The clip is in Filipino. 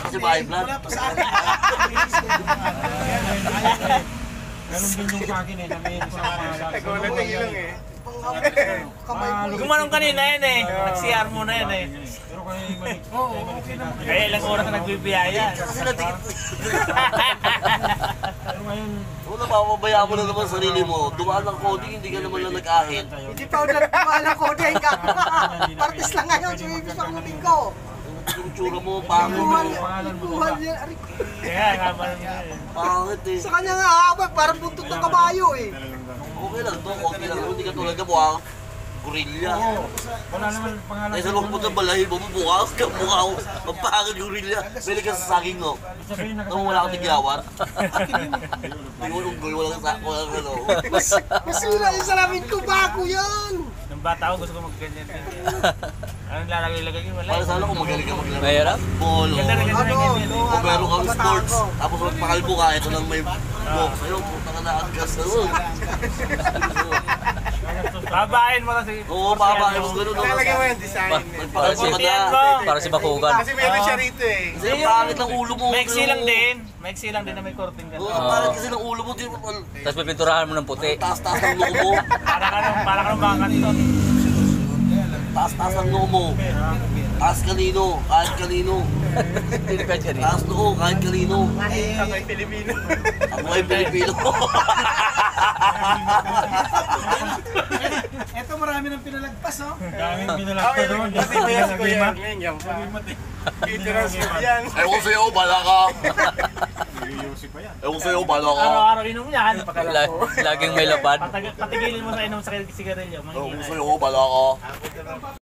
Kasi may blood. Wala pa sa akin. Ganun din yung sa akin eh. Kami sa mga Nagulat ang ilong eh. Gumanong kanina yan eh. Nag-CR mo na yan eh. Pero kaya ibalik. Okay naman. Kaya ilang oras na nagbibiyaya. Kasi natikit. Pero ngayon, Wala, mapabayaan mo na naman sarili mo. Dumaan ng coding, hindi ka naman lang nag-ahit. Hindi pa ako nagpapala ko din ka. Partis lang ngayon, sumibis ang uling ko. Yung tsura mo, pangit mo. Ikuhan niya. Kaya nga ba Pangit eh. Sa kanya nga habang parang buntot ng kabayo eh. Okay lang to, okay lang. Hindi ka tulad ka mukhang gorilla. wala naman pangalan. Ay, sa loob mo ng balahin mo, mukha ako. Ang pangit gorilla. Pwede ka sa saging mo. Sabihin na Nung wala kang tigyawan. Hindi mo unggoy, walang ano. Mas wala yung salamin ko, bago yan. Nung bata ako gusto ko mag-ganyan. Anong lalagay-lagay yun? Wala. Para sana kung magaling ka maglaro. Mahirap? Polo. Ganda na ganda na ganyan. O meron kang sports, tapos magpakalbo ka, ito lang may box. Sa'yo, puta ka na agkas na nun. Babain mo kasi. Oo, babae mo gano'n. Lalagyan mo yung design. Para si, Putihan mo. para si Bakugan. Kasi meron siya rito eh. Kasi ang pangit ng ulo mo. Maiksi lang din. Maiksi lang din na may korting Oo, gano'n. ang pangit kasi ng ulo mo. Tapos pipinturahan mo ng puti. Taas-taas ng noo mo. Para ka nung baka kanto. Taas-taas ng noo mo. Taas kanino, kahit kanino. Hindi ka dyan eh. Taas noo, kahit kanino. Ako ay Pilipino. Ako ay Pilipino. Ito marami nang pinalagpas oh. daming binalakta doon. Kasi mayas ko yan. Ngayon pa. Dito na siya yan. Ewan sa'yo, bala ka. Ewan sa'yo, bala ka. Araw-araw inom yan. Laging may lapad. Patigilin mo sa inom sa sigarilyo. Ewan Mahina. sa'yo, bala ka.